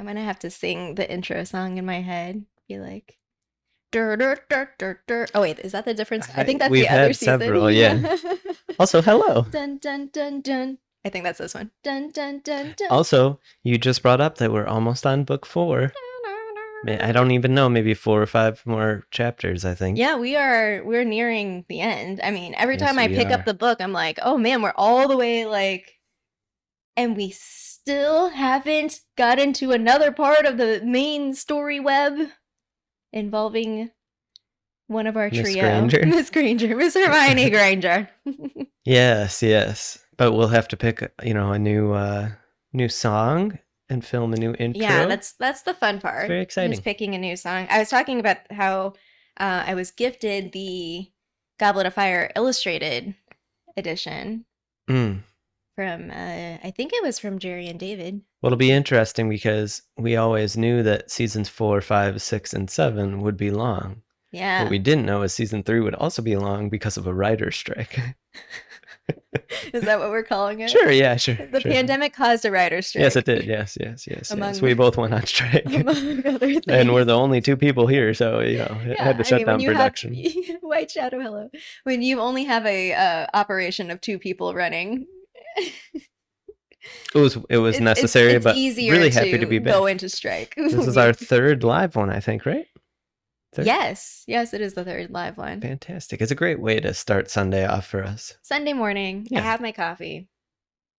gonna have to sing the intro song in my head. Be like, dur, dur, dur, dur, dur. Oh wait, is that the difference? I think that's We've the other had season. several, yeah. Also, hello. Dun dun dun dun. I think that's this one. Dun dun dun dun. Also, you just brought up that we're almost on book 4. I don't even know, maybe 4 or 5 more chapters, I think. Yeah, we're nearing the end. I mean, every Yes, time I we pick are. up the book, I'm like, oh man, we're all the way like, and we still haven't got into another part of the main story web involving one of our Miss trio. Granger? Miss Granger. Miss Hermione Granger. Yes. But we'll have to pick, a new song and film a new intro. Yeah, that's the fun part. It's very exciting. Just picking a new song. I was talking about how I was gifted the Goblet of Fire illustrated edition from I think it was from Jerry and David. Well, it'll be interesting because we always knew that seasons 4, 5, 6, and 7 would be long. Yeah. What we didn't know is season 3 would also be long because of a writer's strike. Is that what we're calling it? Sure, yeah, sure. The pandemic caused a writer's strike. Yes, it did. Yes. We both went on strike. Among other things. And we're the only 2 people here, so, it had to shut down production. White Shadow, hello. When you only have a operation of 2 people running... It was necessary, it's but really happy to be back. Go into strike. This is our 3rd live one, I think, right? 3rd? Yes, it is the 3rd live one. Fantastic. It's a great way to start Sunday off for us. Sunday morning, yeah. I have my coffee.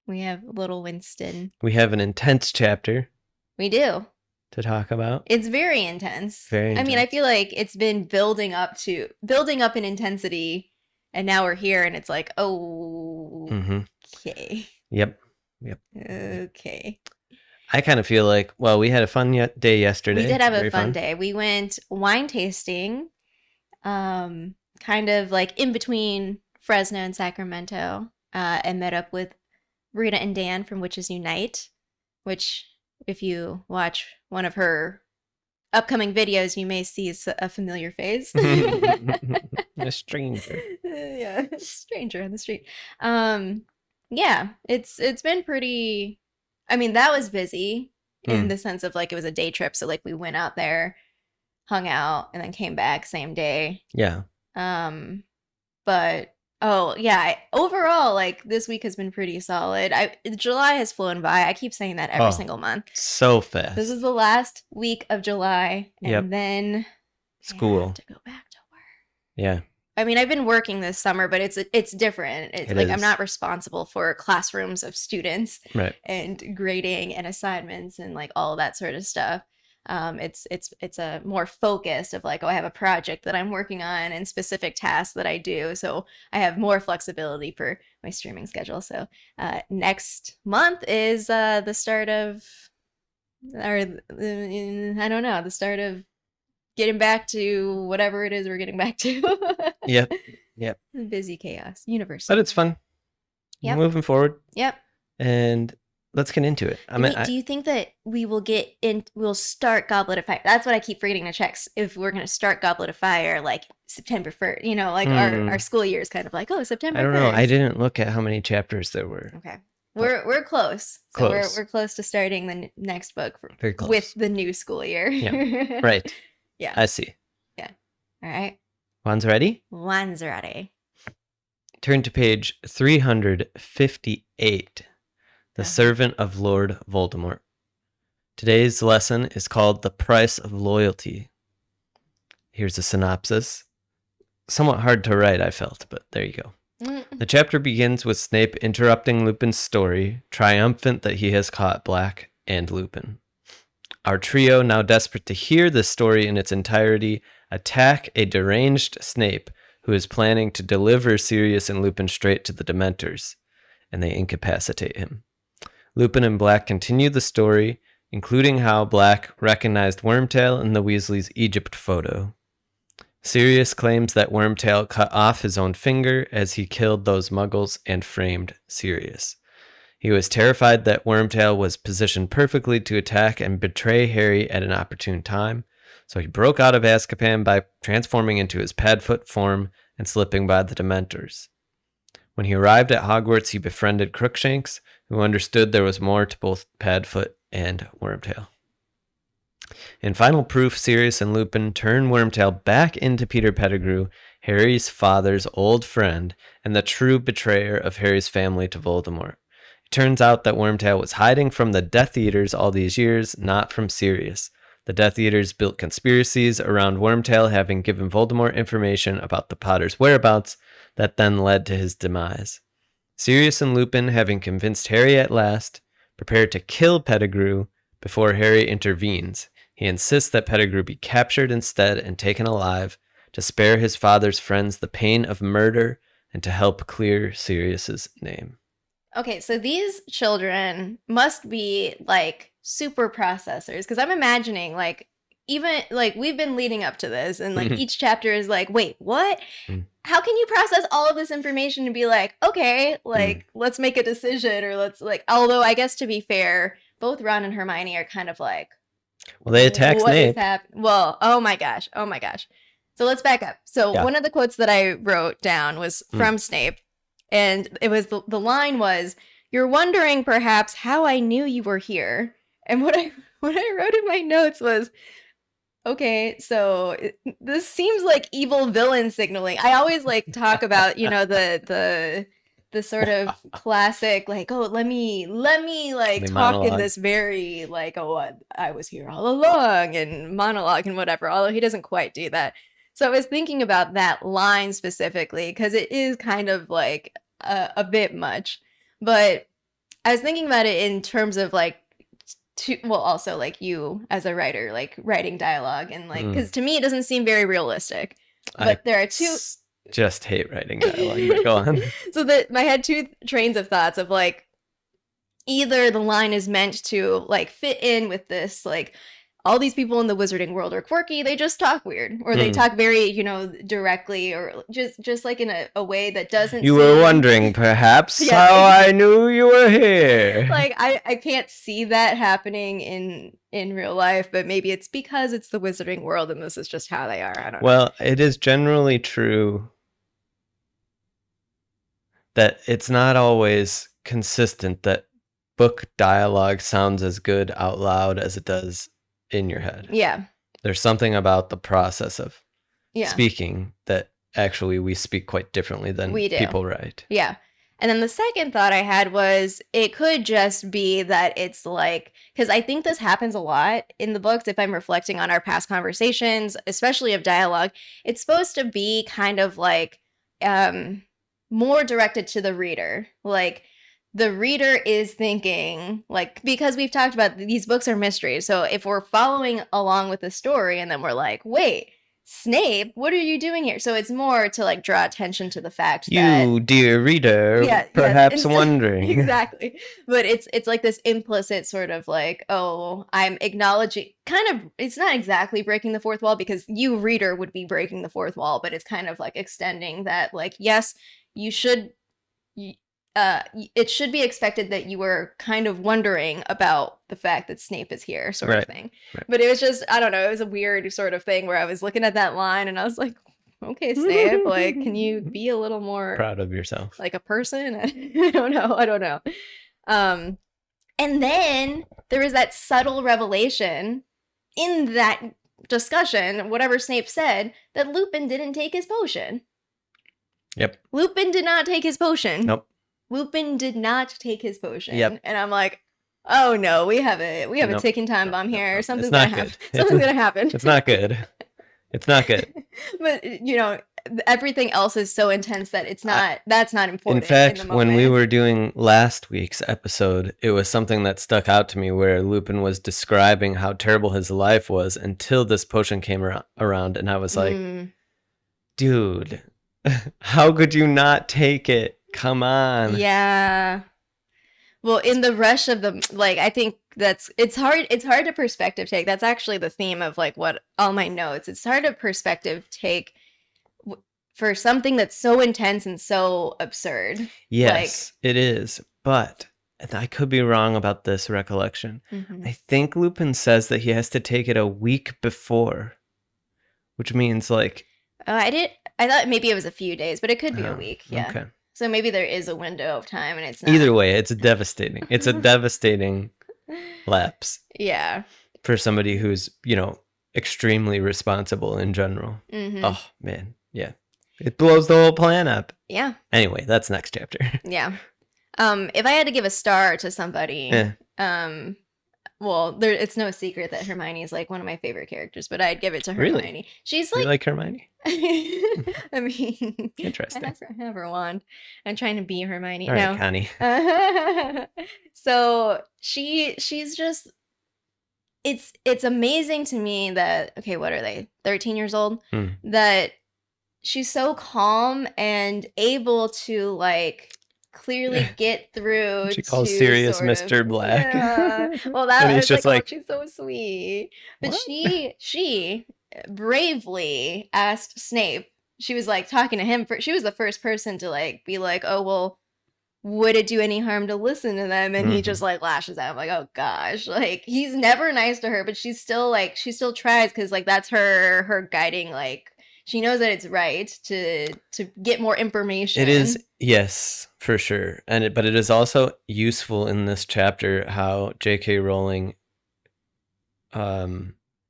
We have little Winston. We have an intense chapter. We do. To talk about. It's very intense. Very intense. I mean, I feel like it's been building up in intensity, and now we're here, and it's like, okay. Yep. Okay. I kind of feel like, we had a fun day yesterday. We did have a fun day. We went wine tasting, kind of like in between Fresno and Sacramento, and met up with Rita and Dan from Witches Unite, which if you watch one of her upcoming videos, you may see a familiar face. A stranger. Yeah, a stranger on the street. Yeah, it's been pretty... I mean, that was busy in the sense of like it was a day trip. So like we went out there, hung out, and then came back same day. Yeah. But overall, like this week has been pretty solid. July has flown by. I keep saying that every single month. So fast. This is the last week of July, and then school. I have to go back to work. Yeah. I mean, I've been working this summer, but it's different. It's like I'm not responsible for classrooms of students, right, and grading and assignments and like all of that sort of stuff. It's a more focused of like, I have a project that I'm working on and specific tasks that I do. So I have more flexibility for my streaming schedule. So next month is the start of, the start of getting back to whatever it is we're getting back to. Yep. Busy chaos universe. But it's fun. Yep. Moving forward. Yep. And let's get into it. Do you think that we'll start Goblet of Fire? That's what I keep forgetting to check. If we're going to start Goblet of Fire like September 1st, our school year is kind of like, September 1st. I don't know. I didn't look at how many chapters there were. Okay. We're close. So we're close to starting the next book Very close. With the new school year. Yeah. Right. Yeah. I see. Yeah. All right. One's ready? One's ready. Turn to page 358. The Servant of Lord Voldemort. Today's lesson is called The Price of Loyalty. Here's a synopsis. Somewhat hard to write, I felt, but there you go. The chapter begins with Snape interrupting Lupin's story, triumphant that he has caught Black and Lupin. Our trio, now desperate to hear this story in its entirety, attack a deranged Snape who is planning to deliver Sirius and Lupin straight to the Dementors, and they incapacitate him. Lupin and Black continue the story, including how Black recognized Wormtail in the Weasley's Egypt photo. Sirius claims that Wormtail cut off his own finger as he killed those muggles and framed Sirius. He was terrified that Wormtail was positioned perfectly to attack and betray Harry at an opportune time, so he broke out of Azkaban by transforming into his Padfoot form and slipping by the Dementors. When he arrived at Hogwarts, he befriended Crookshanks, who understood there was more to both Padfoot and Wormtail. In final proof, Sirius and Lupin turn Wormtail back into Peter Pettigrew, Harry's father's old friend, and the true betrayer of Harry's family to Voldemort. It turns out that Wormtail was hiding from the Death Eaters all these years, not from Sirius. The Death Eaters built conspiracies around Wormtail having given Voldemort information about the Potter's whereabouts that then led to his demise. Sirius and Lupin, having convinced Harry at last, prepare to kill Pettigrew before Harry intervenes. He insists that Pettigrew be captured instead and taken alive to spare his father's friends the pain of murder and to help clear Sirius's name. Okay, so these children must be like super processors because I'm imagining like even like we've been leading up to this and like each chapter is like, wait, what? How can you process all of this information and be like, okay, like let's make a decision or let's like, although I guess to be fair, both Ron and Hermione are kind of like, well, they attack Snape. Well, oh my gosh. So let's back up. So one of the quotes that I wrote down was from Snape. And it was the line was, "You're wondering perhaps how I knew you were here." And what I wrote in my notes was, okay, so this seems like evil villain signaling. I always like talk about, you know, the sort of classic like, oh, let me like talk monologue in this very like, oh, I was here all along and monologue and whatever, although he doesn't quite do that. So I was thinking about that line specifically because it is kind of like a bit much, but I was thinking about it in terms of like, also like you as a writer, like writing dialogue and like, because to me it doesn't seem very realistic. But there are two. Just hate writing dialogue. But go on. So I had two trains of thoughts of like, either the line is meant to like fit in with this like, all these people in the wizarding world are quirky, they just talk weird, or they talk very, you know, directly, or just like in a way that doesn't were wondering perhaps how I knew you were here. Like I can't see that happening in real life, but maybe it's because it's the wizarding world and this is just how they are. I don't know. Well, it is generally true that it's not always consistent that book dialogue sounds as good out loud as it does in your head. Yeah. There's something about the process of speaking that actually we speak quite differently than people write. Yeah. And then the second thought I had was it could just be that it's like, because I think this happens a lot in the books if I'm reflecting on our past conversations, especially of dialogue, it's supposed to be kind of like more directed to the reader. Like, the reader is thinking, like, because we've talked about these books are mysteries. So if we're following along with the story and then we're like, wait, Snape, what are you doing here? So it's more to like draw attention to the fact that you, dear reader, perhaps wondering. Exactly. But it's like this implicit sort of like, oh, I'm acknowledging kind of, it's not exactly breaking the fourth wall because you reader would be breaking the fourth wall, but it's kind of like extending that like, yes, you should it should be expected that you were kind of wondering about the fact that Snape is here, sort of thing. Right. But it was just, I don't know, it was a weird sort of thing where I was looking at that line and I was like, okay, Snape, like, can you be a little more proud of yourself? Like a person? I don't know. And then there was that subtle revelation in that discussion, whatever Snape said, that Lupin didn't take his potion. Yep. Lupin did not take his potion. Nope. Lupin did not take his potion. Yep. And I'm like, oh no, we have a ticking time bomb here. Something's gonna happen. Something's gonna happen. It's not good. It's not good. But you know, everything else is so intense that it's not that's not important. In fact, when we were doing last week's episode, it was something that stuck out to me where Lupin was describing how terrible his life was until this potion came around, and I was like, dude, how could you not take it? Come on. Yeah. Well, in the rush of the, like, I think it's hard to perspective take. That's actually the theme of like what all my notes. It's hard to perspective take for something that's so intense and so absurd. Yes, it is. But I could be wrong about this recollection. Mm-hmm. I think Lupin says that he has to take it a week before, which means like. I thought maybe it was a few days, but it could be a week. Yeah. Okay. So maybe there is a window of time and it's not. Either way, it's devastating. It's a devastating lapse. Yeah. for somebody who's, extremely responsible in general. Mm-hmm. Oh, man. Yeah. It blows the whole plan up. Yeah. Anyway, that's next chapter. Yeah. If I had to give a star to somebody, well, it's no secret that Hermione is like one of my favorite characters, but I'd give it to Hermione. Really? She's You like Hermione? I mean, Interesting. I have her wand. I'm trying to be Hermione. All right, Connie. So she's just it's amazing to me that, okay, what are they? 13 years old? That she's so calm and able to like clearly get through. She calls Sirius Mr. Black. Yeah. Well, that was just like, oh, she's so sweet. But what? she bravely asked Snape. She was like talking to him. She was the first person to like be like, oh, well, would it do any harm to listen to them? And he just like lashes out. I'm like, oh gosh, like he's never nice to her, but she still tries because like that's her guiding, like she knows that it's right to get more information. It is, yes, for sure. But it is also useful in this chapter how J.K. Rowling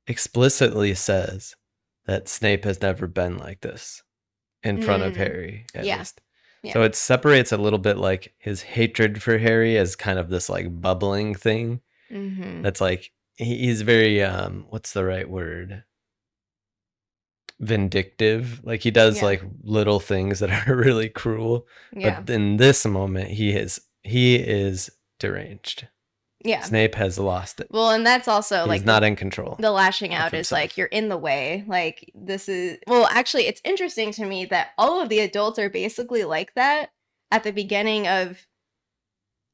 explicitly says that Snape has never been like this in front of Harry, at least. Yeah. So it separates a little bit like his hatred for Harry as kind of this like bubbling thing. That's like, he's very, what's the right word? Vindictive. Like he does like little things that are really cruel. But in this moment, he is deranged. Yeah. Snape has lost it. Well, and that's also he's not in control. The lashing out is like, you're in the way. Like this is, well, actually it's interesting to me that all of the adults are basically like that at the beginning of,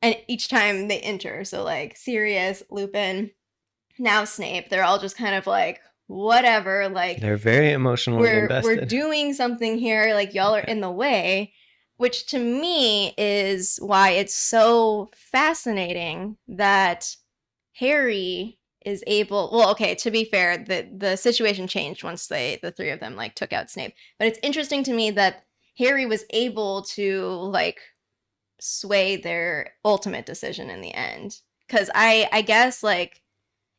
and each time they enter. So like Sirius, Lupin, now Snape, they're all just kind of like, whatever, like they're very emotionally invested. We're doing something here, like y'all are in the way. Which to me is why it's so fascinating that Harry is able. Well, okay, to be fair, the situation changed once the three of them like took out Snape. But it's interesting to me that Harry was able to like sway their ultimate decision in the end. Because I guess like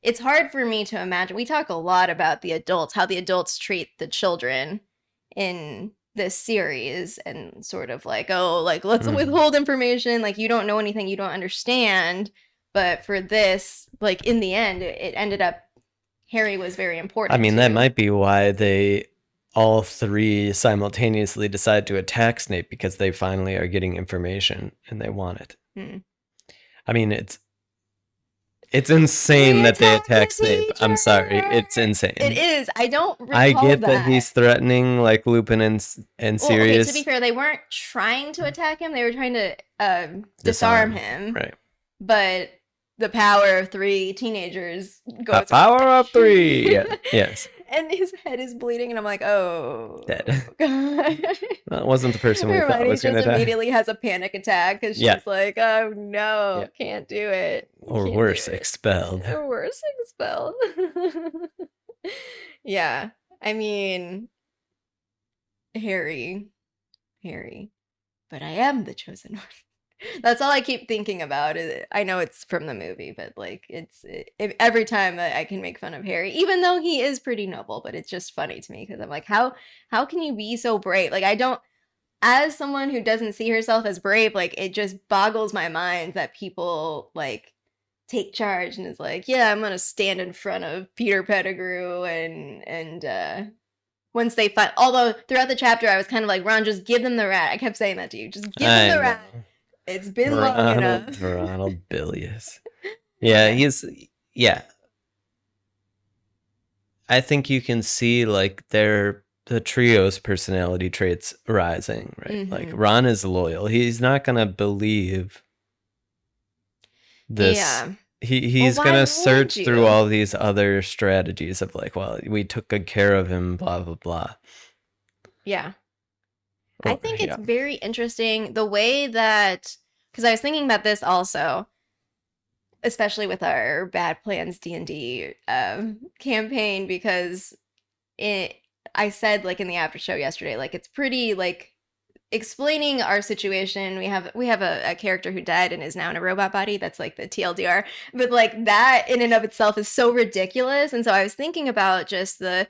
it's hard for me to imagine. We talk a lot about the adults, how the adults treat the children in this series, and sort of like, oh, like let's withhold information, like you don't know anything, you don't understand. But for this, like in the end, it ended up Harry was very important. I mean, that might be why they all three simultaneously decide to attack Snape, because they finally are getting information and they want it. I mean, it's insane that they attack Snape. I'm sorry. It's insane. It is. I don't recall I get that he's threatening like Lupin and Sirius. Okay, to be fair, they weren't trying to attack him. They were trying to disarm him. Right. But the power of three teenagers goes. The power of three. Yes. And his head is bleeding, and I'm like, oh. Dead. God. That wasn't the person we thought was going to die. Immediately has a panic attack because she's like, oh no, can't do it. Or worse, expelled. Or worse, expelled. Yeah. I mean, Harry. But I am the chosen one. That's all I keep thinking about. I know it's from the movie, but like every time that I can make fun of Harry, even though he is pretty noble, but it's just funny to me because I'm like, how can you be so brave? Like I don't, as someone who doesn't see herself as brave, like it just boggles my mind that people like take charge and is like, yeah, I'm gonna stand in front of Peter Pettigrew and once they find, although throughout the chapter I was kind of like, Ron, just give them the rat. I kept saying that to you, just give them the rat. It's been long enough. Ronald Bilius. Yeah, I think you can see like the trio's personality traits rising, right? Like Ron is loyal. He's not gonna believe this. Yeah. He's gonna search through all these other strategies of like, well, we took good care of him, blah blah blah. Yeah. I think it's very interesting the way that, because I was thinking about this also, especially with our Bad Plans D&D campaign, because I said like in the after show yesterday, like it's pretty like explaining our situation. We have a character who died and is now in a robot body. That's like the TLDR. But like that in and of itself is so ridiculous. And so I was thinking about just the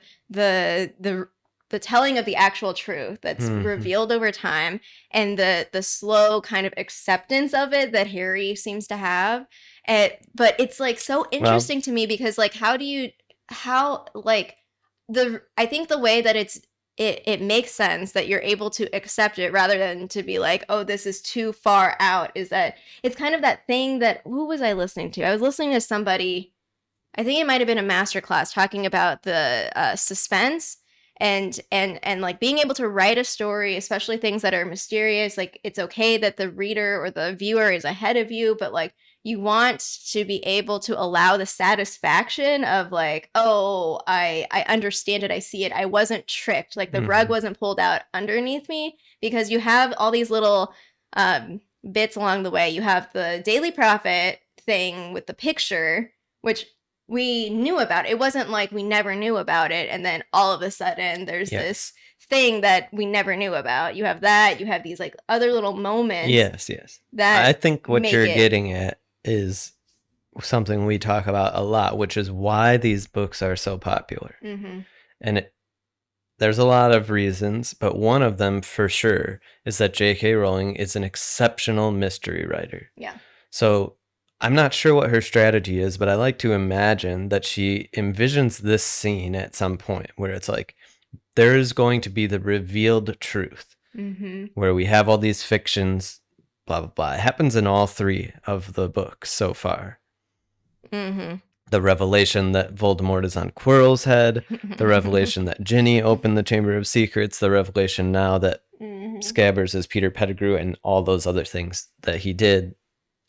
telling of the actual truth that's revealed over time, and the slow kind of acceptance of it that Harry seems to have. But it's like so interesting to me because like I think the way that it makes sense that you're able to accept it rather than to be like, oh, this is too far out, is that it's kind of that thing that, who was I listening to? I was listening to somebody, I think it might have been a masterclass talking about the suspense and like being able to write a story, especially things that are mysterious. Like it's okay that the reader or the viewer is ahead of you, but like you want to be able to allow the satisfaction of like, oh, I understand it, I see it, I wasn't tricked, like the rug wasn't pulled out underneath me, because you have all these little bits along the way. You have the Daily Prophet thing with the picture, which we knew about. It wasn't like we never knew about it, and then all of a sudden there's this thing that we never knew about. You have that. You have these like other little moments. Yes. That I think what you're getting at is something we talk about a lot, which is why these books are so popular. And there's a lot of reasons, but one of them for sure is that J.K. Rowling is an exceptional mystery writer. Yeah. So I'm not sure what her strategy is, but I like to imagine that she envisions this scene at some point where it's like, there is going to be the revealed truth, where we have all these fictions, blah, blah, blah. It happens in all three of the books so far. The revelation that Voldemort is on Quirrell's head, the revelation that Ginny opened the Chamber of Secrets, the revelation now that Scabbers is Peter Pettigrew, and all those other things that he did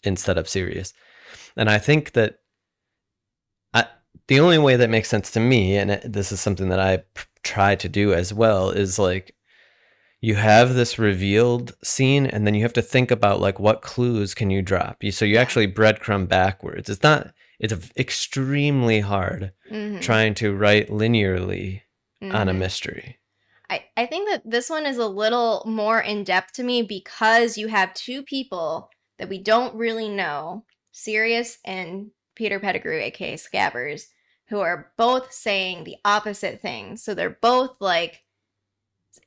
instead of Sirius. And I think that the only way that makes sense to me, and this is something that I try to do as well, is like you have this revealed scene, and then you have to think about like what clues can you drop. So you actually breadcrumb backwards. It's extremely hard trying to write linearly on a mystery. I think that this one is a little more in depth to me because you have two people that we don't really know, Sirius and Peter Pettigrew, aka Scabbers, who are both saying the opposite thing. So they're both like,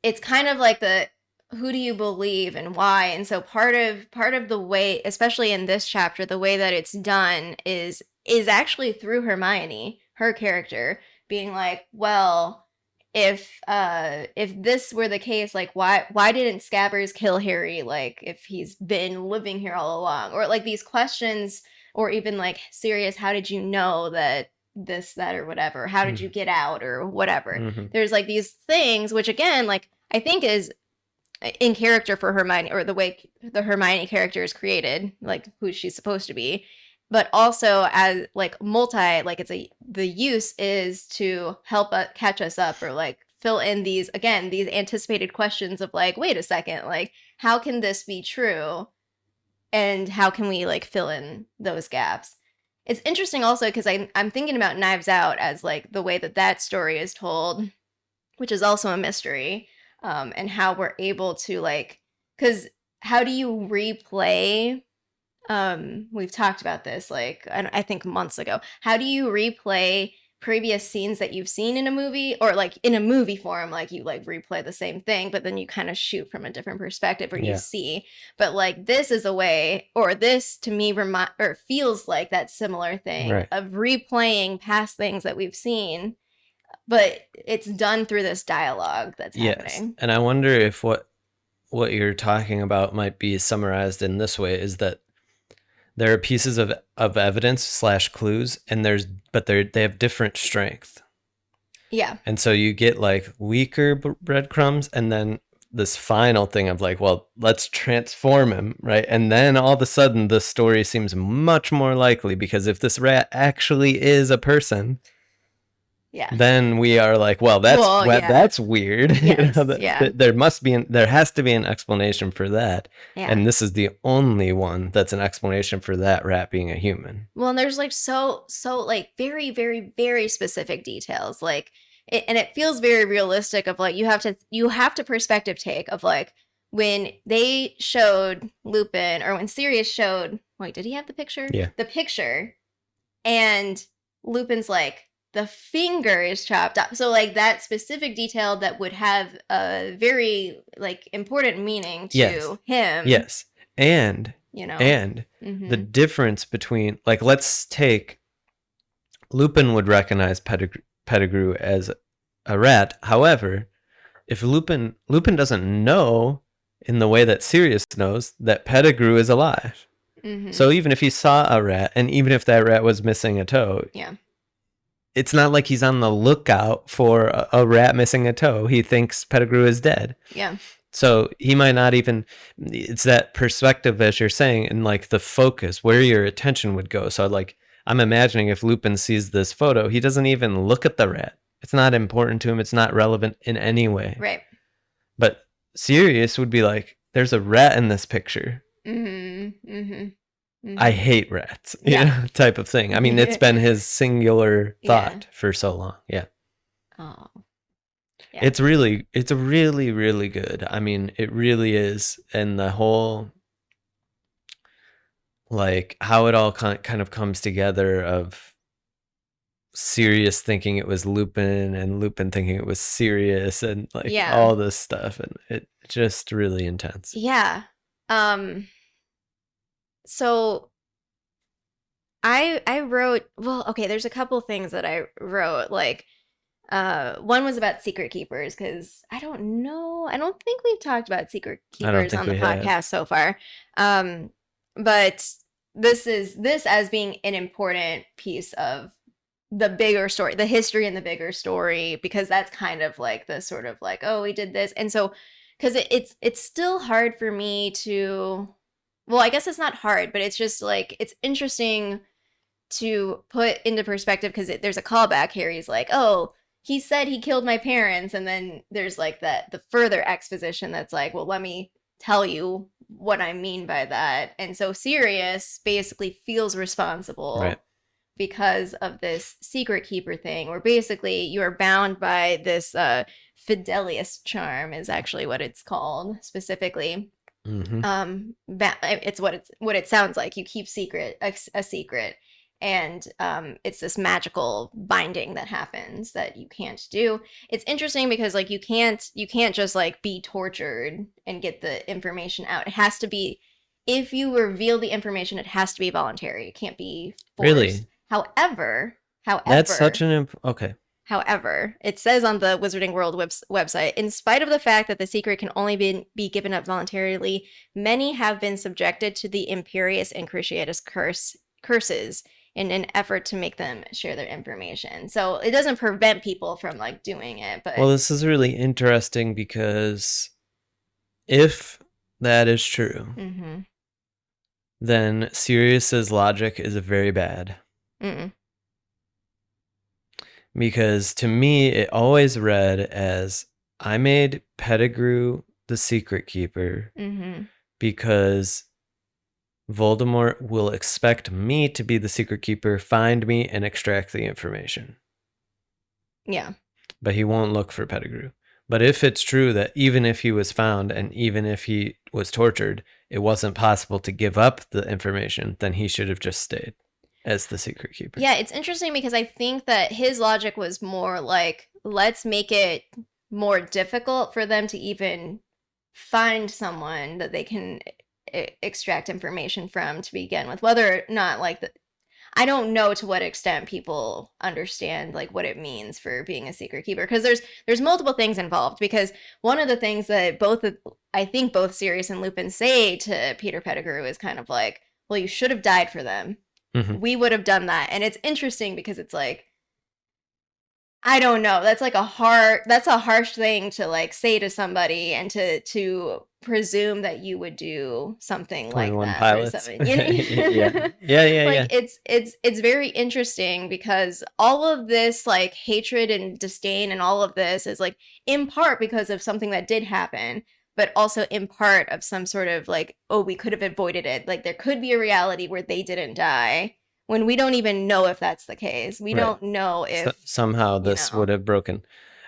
it's kind of like the who do you believe and why. And so part of the way, especially in this chapter, the way that it's done is actually through Hermione, her character, being like, well, if this were the case, like why didn't Scabbers kill Harry, like if he's been living here all along? Or like these questions, or even like, Sirius, how did you know that this, that, or whatever? How did you get out, or whatever? There's like these things, which again, like I think is in character for Hermione, or the way the Hermione character is created, like who she's supposed to be. But also as like the use is to help catch us up, or like fill in these anticipated questions of like, wait a second, like how can this be true? And how can we like fill in those gaps? It's interesting also because I'm thinking about Knives Out as like the way that story is told, which is also a mystery, and how we're able to like, because how do you replay? We've talked about this like I think months ago. How do you replay previous scenes that you've seen in a movie, or like in a movie form, like you like replay the same thing, but then you kind of shoot from a different perspective, or you see. But like this is a way, or this to me feels like that similar thing of replaying past things that we've seen, but it's done through this dialogue that's happening. And I wonder if what you're talking about might be summarized in this way, is that there are pieces of evidence / clues, and they have different strength. Yeah. And so you get like weaker breadcrumbs, and then this final thing of like, well, let's transform him, right? And then all of a sudden the story seems much more likely, because if this rat actually is a person, then we are like, well, that's weird. Yes, there has to be an explanation for that. And this is the only one that's an explanation for that rat being a human. Well, and there's like so like very, very, very specific details, like and it feels very realistic of like you have to perspective take of like, when they showed Lupin, or when Sirius showed, wait, did he have the picture? Yeah. The picture, and Lupin's like, the finger is chopped off. So like that specific detail that would have a very like important meaning to him. Yes. And Mm-hmm. the difference between, like, let's take Lupin would recognize Pettigrew as a rat. However, if Lupin doesn't know in the way that Sirius knows that Pettigrew is alive. Mm-hmm. So even if he saw a rat, and even if that rat was missing a toe, it's not like he's on the lookout for a rat missing a toe. He thinks Pettigrew is dead. Yeah. So he might not even, it's that perspective, as you're saying, and like the focus, where your attention would go. So like, I'm imagining if Lupin sees this photo, he doesn't even look at the rat. It's not important to him. It's not relevant in any way. Right. But Sirius would be like, there's a rat in this picture. Mm-hmm. Mm-hmm. Mm-hmm. I hate rats, type of thing. I mean, it's been his singular thought for so long. Yeah. Oh. Yeah. It's really good. I mean, it really is. And the whole, like, how it all kind of comes together of Sirius thinking it was Lupin and Lupin thinking it was Sirius, and like all this stuff, and it just really intense. Yeah. So I wrote, well, okay, there's a couple things that I wrote, like one was about secret keepers, because I don't think we've talked about secret keepers on the podcast so far. But this as being an important piece of the bigger story, the history and the bigger story, because that's kind of like the sort of like, oh, we did this. And so, because it's still hard for me to, well, I guess it's not hard, but it's just like, it's interesting to put into perspective, because there's a callback here. He's like, oh, he said he killed my parents. And then there's like the further exposition that's like, well, let me tell you what I mean by that. And so Sirius basically feels responsible because of this secret keeper thing, where basically you are bound by this Fidelius charm is actually what it's called specifically. Mm-hmm. It's what it sounds like. You keep a secret, and it's this magical binding that happens that you can't do. It's interesting because like you can't just like be tortured and get the information out. It has to be, if you reveal the information, it has to be voluntary. It can't be forced. Really? However, that's such an okay. However, it says on the Wizarding World website, in spite of the fact that the secret can only be given up voluntarily, many have been subjected to the Imperious and Cruciatus curses in an effort to make them share their information. So it doesn't prevent people from like doing it. But well, this is really interesting, because if that is true, then Sirius's logic is very bad. Because to me, it always read as, I made Pettigrew the secret keeper because Voldemort will expect me to be the secret keeper, find me, and extract the information. Yeah. But he won't look for Pettigrew. But if it's true that even if he was found and even if he was tortured, it wasn't possible to give up the information, then he should have just stayed as the secret keeper. Yeah, it's interesting because I think that his logic was more like, let's make it more difficult for them to even find someone that they can extract information from to begin with. Whether or not like I don't know to what extent people understand like what it means for being a secret keeper, because there's multiple things involved. Because one of the things that I think both Sirius and Lupin say to Peter Pettigrew is kind of like, well, you should have died for them. We would have done that. And it's interesting because it's like, I don't know. That's like a harsh thing to like say to somebody, and to presume that you would do something like that. Pilots. Or something. You know? Yeah. It's very interesting because all of this like hatred and disdain and all of this is like in part because of something that did happen, but also in part of some sort of like, oh, we could have avoided it. Like there could be a reality where they didn't die, when we don't even know if that's the case. We don't know if somehow this would have broken.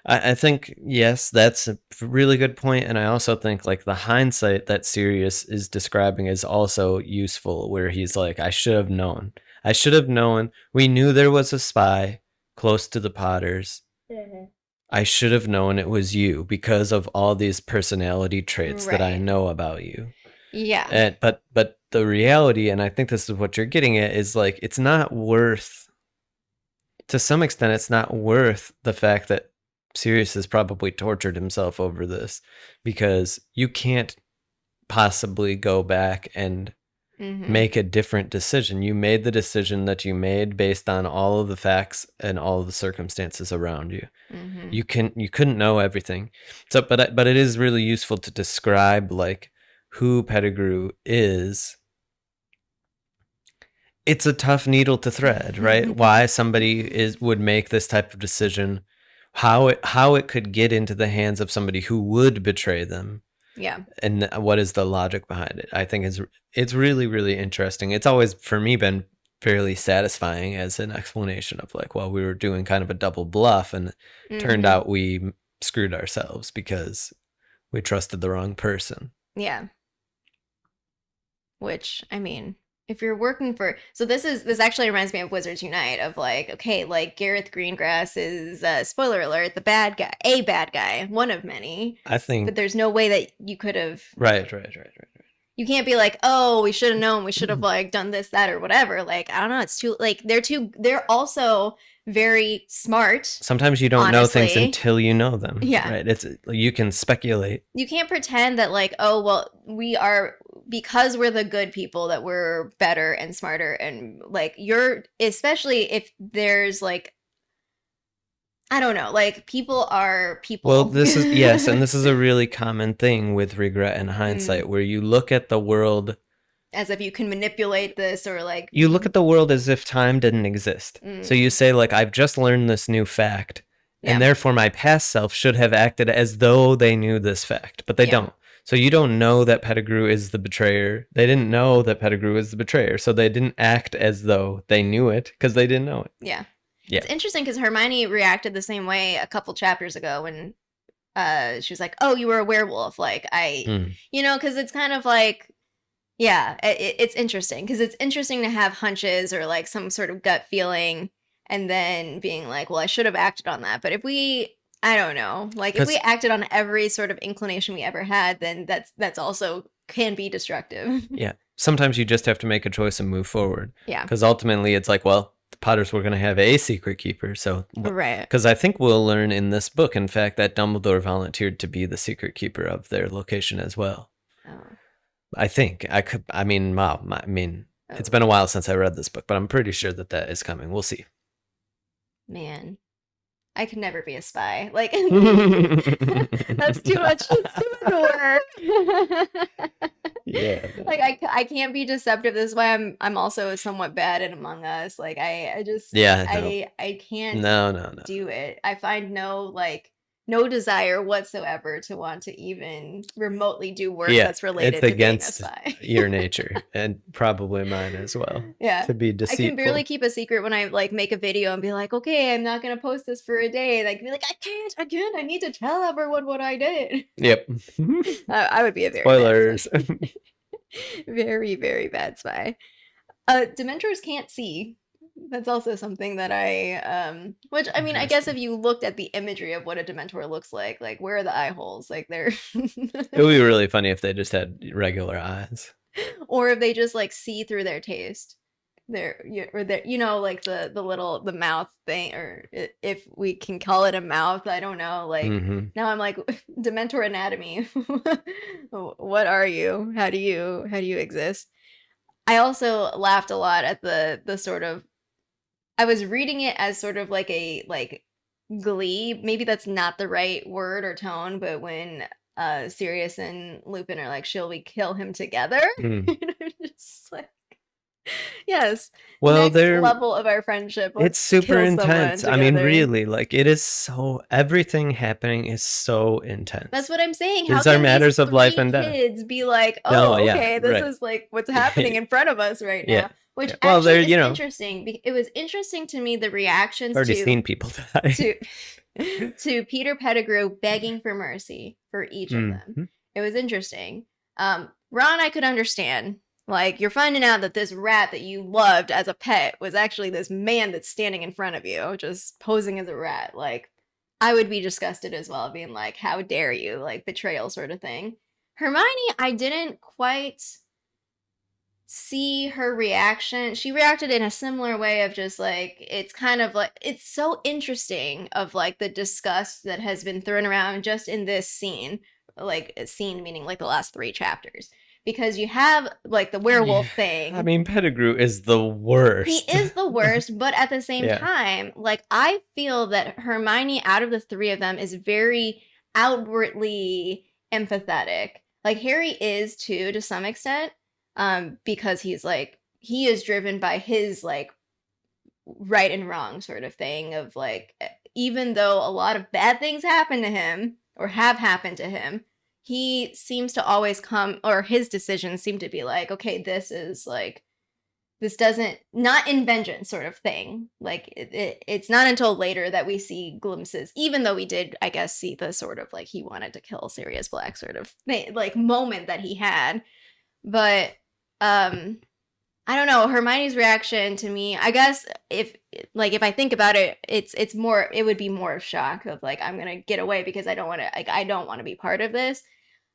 I think, yes, that's a really good point. And I also think like the hindsight that Sirius is describing is also useful, where he's like, I should have known. I should have known. We knew there was a spy close to the Potters. Mhm. I should have known it was you because of all these personality traits that I Right. know about you. Yeah. And but the reality, and I think this is what you're getting at, is like it's not worth, to some extent, it's not worth the fact that Sirius has probably tortured himself over this, because you can't possibly go back and make a different decision. You made the decision that you made based on all of the facts and all of the circumstances around you. Mm-hmm. You couldn't know everything. So but it is really useful to describe like who Pettigrew is. It's a tough needle to thread, right? Why somebody would make this type of decision, how it could get into the hands of somebody who would betray them. Yeah. And what is the logic behind it? I think it's really, really interesting. It's always, for me, been fairly satisfying as an explanation of like, well, we were doing kind of a double bluff, and turned out we screwed ourselves because we trusted the wrong person. Yeah. Which, I mean, if you're working for, so this actually reminds me of Wizards Unite, of like, okay, like Gareth Greengrass is, spoiler alert, the bad guy, one of many. I think, but there's no way that you could have. Right. You can't be like, oh, we should have known, we should have like done this, that, or whatever. Like, I don't know, it's too, like, they're also very smart. Sometimes you don't know things until you know them. Yeah. Right. You can speculate. You can't pretend that like, oh, well, we are, because we're the good people, that we're better and smarter, and like especially if there's like, I don't know, like people are people. Well, this is, yes, and this is a really common thing with regret and hindsight, where you look at the world as if you can manipulate this, or like you look at the world as if time didn't exist. So you say like, I've just learned this new fact, and therefore my past self should have acted as though they knew this fact, but they don't. So you don't know that Pettigrew is the betrayer. They didn't know that Pettigrew is the betrayer, so they didn't act as though they knew it because they didn't know it. Yeah. It's interesting because Hermione reacted the same way a couple chapters ago when she was like, oh, you were a werewolf. Like, because it's kind of like, yeah, it's interesting because it's interesting to have hunches or like some sort of gut feeling and then being like, well, I should have acted on that. But I don't know, like if we acted on every sort of inclination we ever had, then that's also can be destructive. Yeah. Sometimes you just have to make a choice and move forward. Yeah. Because ultimately it's like, well, the Potters were going to have a secret keeper. So, right. Because I think we'll learn in this book, in fact, that Dumbledore volunteered to be the secret keeper of their location as well. Oh. I think. It's been a while since I read this book, but I'm pretty sure that is coming. We'll see. Man, I could never be a spy. Like, that's too much. It's too much work. Yeah. Like I can't be deceptive. This is why I'm also somewhat bad at Among Us. Like I just I can't do it. I find no desire whatsoever to want to even remotely do work that's related to being a spy. Your nature, and probably mine as well. Yeah. To be deceitful. I can barely keep a secret when I like make a video and be like, okay, I'm not gonna post this for a day. Like be like, I need to tell everyone what I did. Yep. I would be a very spoilers. Very, very bad spy. Dementors can't see. That's also something that which I mean, I guess if you looked at the imagery of what a Dementor looks like where are the eye holes? Like they're it would be really funny if they just had regular eyes. Or if they just like see through their taste. Like the mouth thing, or if we can call it a mouth, I don't know. Like now I'm like, Dementor anatomy. What are you? How do you exist? I also laughed a lot at the sort of, I was reading it as sort of like a glee. Maybe that's not the right word or tone, but when Sirius and Lupin are like, shall we kill him together? Just like, yes. Well, next level of our friendship. It's super intense. I mean, really, like it is so, everything happening is so intense. That's what I'm saying. These are matters of life and death. Kids be like, this is like what's happening in front of us right now. Yeah. Which actually is interesting. It was interesting to me, the reactions already seen people die. to Peter Pettigrew begging for mercy for each of them. It was interesting. Ron, I could understand. Like, you're finding out that this rat that you loved as a pet was actually this man that's standing in front of you, just posing as a rat. Like, I would be disgusted as well, being like, how dare you? Like, betrayal sort of thing. Hermione, I didn't quite see her reaction. She reacted in a similar way of just like, it's kind of like, it's so interesting of like the disgust that has been thrown around just in this scene, like a scene meaning like the last 3 chapters, because you have like the werewolf thing. I mean, Pettigrew is the worst. He is the worst, but at the same time, like, I feel that Hermione out of the 3 of them is very outwardly empathetic. Like, Harry is too, to some extent. Because he's like, he is driven by his like right and wrong sort of thing of like, even though a lot of bad things happen to him or have happened to him, he seems to always come, or his decisions seem to be like, okay, this is like, this doesn't, not in vengeance sort of thing. Like, it's not until later that we see glimpses, even though we did, I guess, see the sort of like, he wanted to kill Sirius Black sort of thing, like moment that he had. But I don't know, Hermione's reaction to me, I guess if I think about it, it's more, it would be more of shock of like, I'm gonna get away because I don't want to be part of this.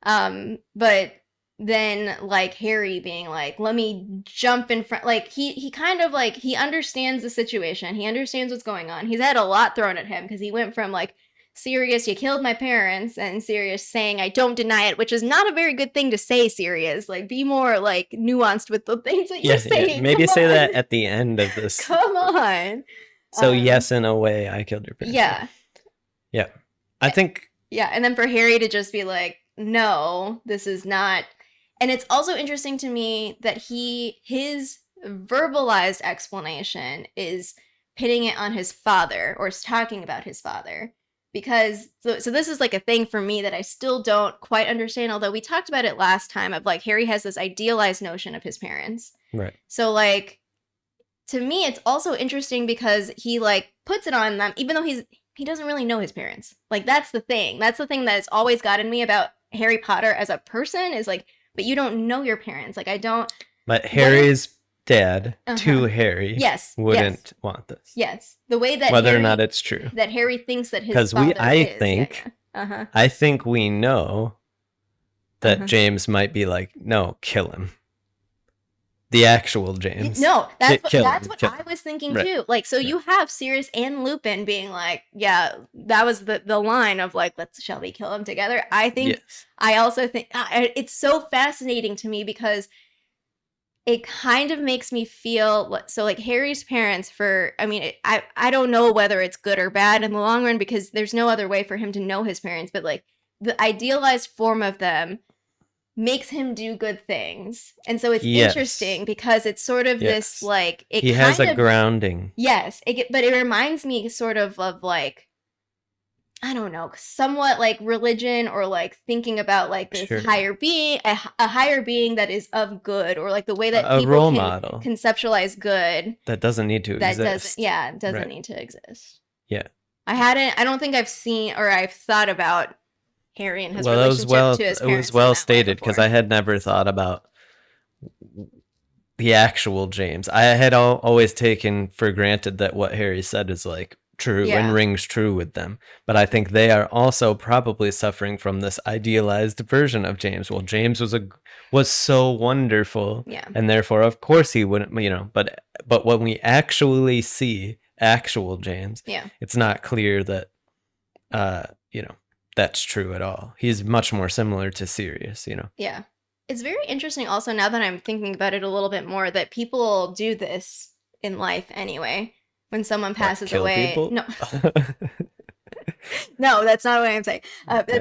But then like Harry being like, let me jump in front, like he kind of like, he understands the situation, he understands what's going on. He's had a lot thrown at him because he went from like, Sirius, you killed my parents, and Sirius saying, I don't deny it, which is not a very good thing to say, Sirius. Like, be more, like, nuanced with the things that you're saying. Yeah. Maybe say that at the end of this. Come on. So, yes, in a way, I killed your parents. Yeah. Yeah. I think... Yeah, and then for Harry to just be like, no, this is not... And it's also interesting to me that his verbalized explanation is pitting it on his father, or is talking about his father. Because, so this is like a thing for me that I still don't quite understand, although we talked about it last time of like, Harry has this idealized notion of his parents. Right. So like, to me, it's also interesting because he like puts it on them, even though he doesn't really know his parents. Like, that's the thing. That's the thing that's always gotten me about Harry Potter as a person is like, but you don't know your parents. Like, I don't. But Harry's dad to Harry wouldn't want this. Yes. The way that whether or not it's true. That Harry thinks that his father I think we know that James might be like, no, kill him. The actual James. No, that's what I was thinking too. Like, so you have Sirius and Lupin being like, yeah, that was the line of like, shall we kill them together? I think, I also think, it's so fascinating to me because it kind of makes me feel so like Harry's parents I don't know whether it's good or bad in the long run because there's no other way for him to know his parents, but like the idealized form of them makes him do good things. And so it's interesting because it's sort of this like, he has a grounding. Yes. But it reminds me sort of like, I don't know, somewhat like religion or like thinking about like this higher being, a higher being that is of good, or like the way that people role can model conceptualize good. That doesn't need to exist. Doesn't need to exist. Yeah. I don't think I've seen or I've thought about Harry and his relationship to his parents. It was well stated because I had never thought about the actual James. I had always taken for granted that what Harry said is like true and rings true with them, but I think they are also probably suffering from this idealized version of James. Well, James was so wonderful, and therefore of course he wouldn't, but when we actually see actual James, it's not clear that that's true at all. He's much more similar to Sirius, Yeah. It's very interesting also, now that I'm thinking about it a little bit more, that people do this in life anyway. When someone passes away, people? No, no, that's not what I'm saying.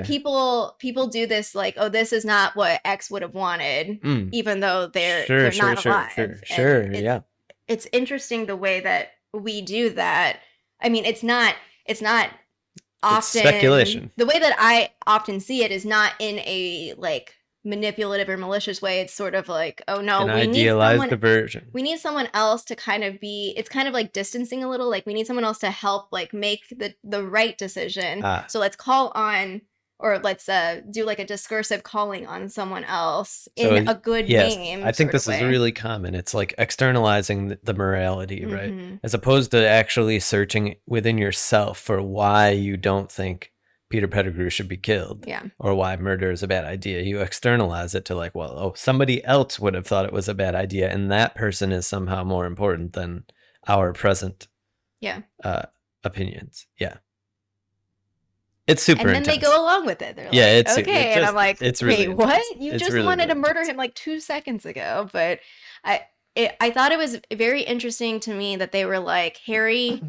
People do this like, oh, this is not what X would have wanted, even though they're not alive. Sure, It's interesting the way that we do that. I mean, it's not often it's speculation. The way that I often see it is not in a like manipulative or malicious way. It's sort of like, oh no, An idealized version. We need someone else to kind of be, it's kind of like distancing a little. Like we need someone else to help like make the right decision. So let's call on, or let's do like a discursive calling on someone else in a good name. I think this is really common. It's like externalizing the morality, right? As opposed to actually searching within yourself for why you don't think Peter Pettigrew should be killed, or why murder is a bad idea. You externalize it to like, well, oh, somebody else would have thought it was a bad idea, and that person is somehow more important than our present opinions. Yeah. It's super intense. And then they go along with it. They're like, it's okay. And I'm like, it's really wait, what? You just wanted to murder him like 2 seconds ago. But I thought it was very interesting to me that they were like, Harry,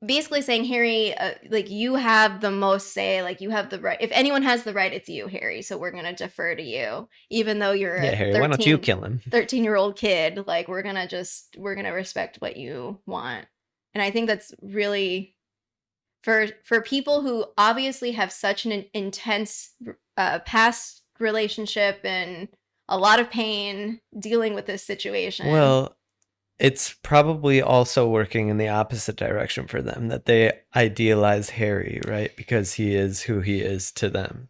basically saying, Harry, like you have the most say, like you have the right. If anyone has the right, it's you, Harry. So we're going to defer to you, even though you're a Harry, why don't you kill him? 13-year-old kid. Like we're going to respect what you want. And I think that's really... For people who obviously have such an intense past relationship and a lot of pain dealing with this situation. Well, it's probably also working in the opposite direction for them, that they idealize Harry, right? Because he is who he is to them.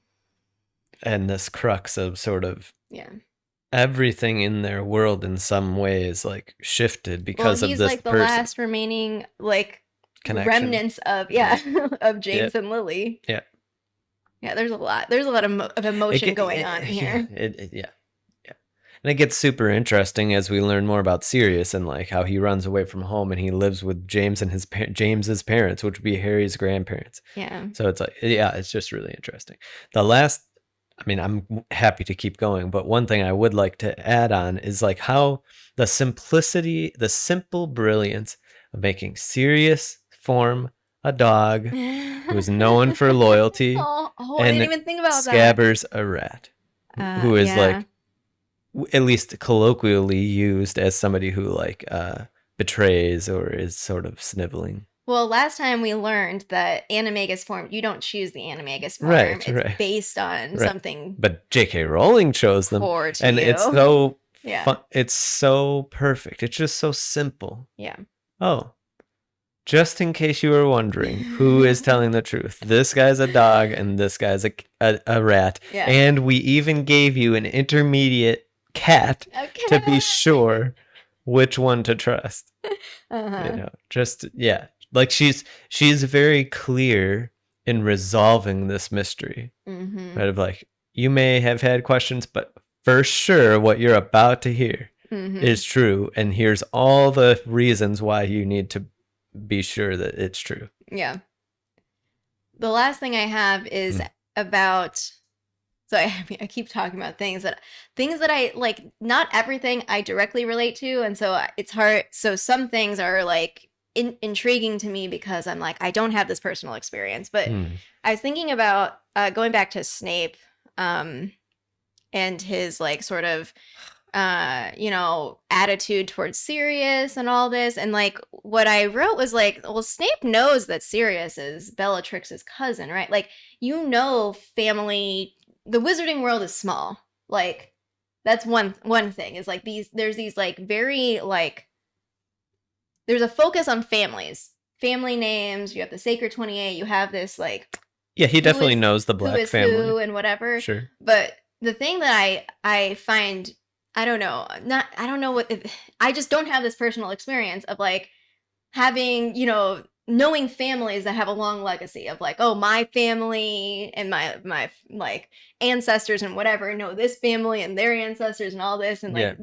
And this crux of sort of everything in their world in some way is like shifted because of this person. He's like the last remaining like connection. Remnants of of James and Lily. There's a lot of emotion going on here. And it gets super interesting as we learn more about Sirius and like how he runs away from home and he lives with James and James's parents, which would be Harry's grandparents. So it's like, it's just really interesting. I'm happy to keep going, but one thing I would like to add on is like how the simple brilliance of making Sirius form a dog who is known for loyalty. I didn't even think about Scabbers a rat, who is like, at least colloquially used as somebody who like betrays or is sort of sniveling. Well, last time we learned that Animagus form, you don't choose the Animagus form. It's based on something. But J.K. Rowling chose them. And it's so fun. It's so perfect. It's just so simple. Oh, just in case you were wondering, who is telling the truth? This guy's a dog and this guy's a rat. And we even gave you an intermediate cat to be sure which one to trust. Like she's very clear in resolving this mystery. Right, of like, you may have had questions, but for sure what you're about to hear is true, and here's all the reasons why you need to be sure that it's true. The last thing I have is about... So I keep talking about things that I like. Not everything I directly relate to, and so it's hard. So some things are like intriguing to me because I'm like, I don't have this personal experience. But I was thinking about going back to Snape, and his like sort of attitude towards Sirius and all this. And like what I wrote was like, well, Snape knows that Sirius is Bellatrix's cousin, right? Like, family. The wizarding world is small. Like, that's one thing is like there's these like very like, there's a focus on families, family names. You have the Sacred 28. You have this like, he definitely knows the Black family who and whatever. Sure. But the thing that I find, I just don't have this personal experience of like having, knowing families that have a long legacy of like, oh, my family and my like ancestors and whatever know this family and their ancestors and all this, and like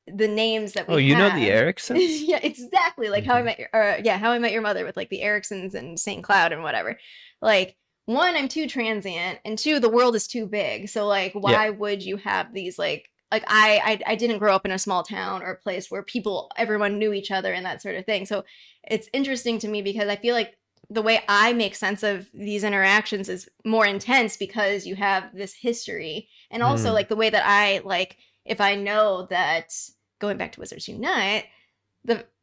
the names that we have. The Ericksons? Yeah, exactly. Like How I Met Your Mother with like the Ericksons and St. Cloud and whatever. Like, one, I'm too transient, and two, the world is too big. So like, why would you have these like I didn't grow up in a small town or a place where everyone knew each other and that sort of thing. So it's interesting to me because I feel like the way I make sense of these interactions is more intense because you have this history. And also like the way that I like, if I know that, going back to Wizards Unite,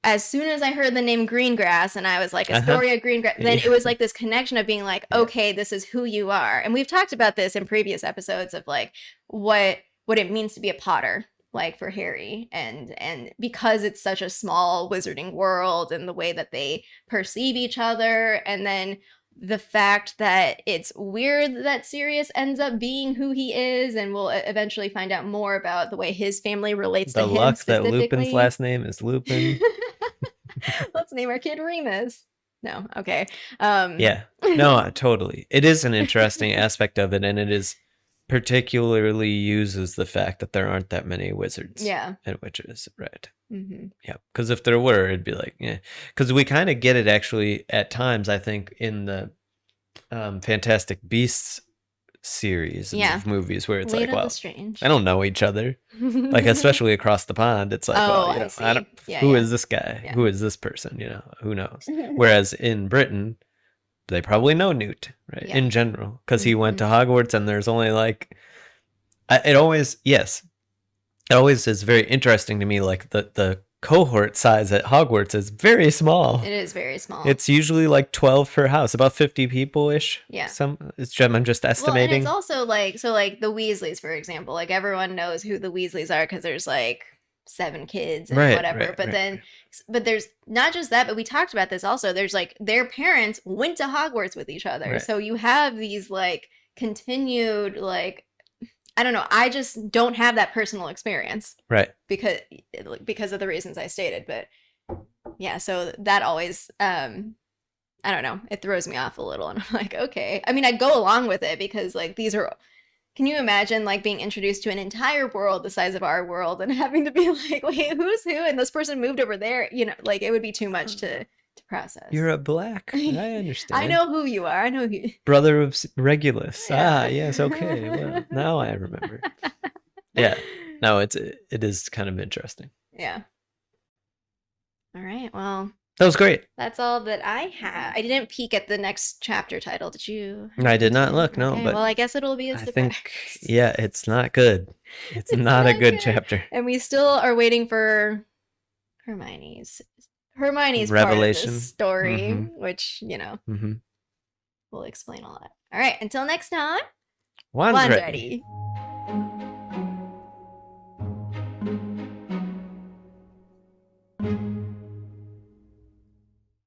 as soon as I heard the name Greengrass and I was like, Uh-huh. Astoria Greengrass, then Yeah. it was like this connection of being like, okay, this is who you are. And we've talked about this in previous episodes of like what it means to be a Potter, like for Harry, and because it's such a small wizarding world and the way that they perceive each other, and then the fact that it's weird that Sirius ends up being who he is, and we'll eventually find out more about the way his family relates The to him luck that specifically. Lupin's last name is Lupin. Let's name our kid Remus. No, okay. Yeah, no, totally. It is an interesting aspect of it, and it is particularly uses the fact that there aren't that many wizards Yeah. and witches, right? Mm-hmm. Yeah, because if there were, it'd be like, yeah. Because we kind of get it actually at times, I think, in the Fantastic Beasts series of movies where it's like, well, Strange. I don't know each other. Like, especially across the pond, it's like, well, you know, I don't, who is this guy? Yeah. Who is this person? You know, who knows? Whereas in Britain, they probably know Newt, right? Yeah. In general, because he went to Hogwarts, and there's only like, it always is very interesting to me. Like the cohort size at Hogwarts is very small. It is very small. It's usually like 12 per house, about 50 people ish. Yeah. I'm just estimating. Well, and it's also like, so like the Weasleys, for example, like everyone knows who the Weasleys are because there's like 7 kids and whatever. But there's not just that, but we talked about this also. There's like their parents went to Hogwarts with each other. Right. So you have these like continued like, I don't know. I just don't have that personal experience. Right. Because of the reasons I stated. But yeah, so that always, I don't know. It throws me off a little. And I'm like, okay. I mean, I'd go along with it because like these are, can you imagine like being introduced to an entire world the size of our world and having to be like, wait, who's who? And this person moved over there. You know, like it would be too much to process. You're a Black. I understand. I know who you are. I know who you... Brother of Regulus. Yeah. Ah, yes. Okay. Well, now I remember. Yeah. No, it is kind of interesting. Yeah. All right. Well, that was great. That's all that I have. I didn't peek at the next chapter title. Did you? I did not look. No, okay, but well, I guess it'll be a surprise. I think, yeah, it's not good. It's not a good chapter. And we still are waiting for Hermione's revelation part of this story, which we'll explain all that. All right. Until next time. Wands ready.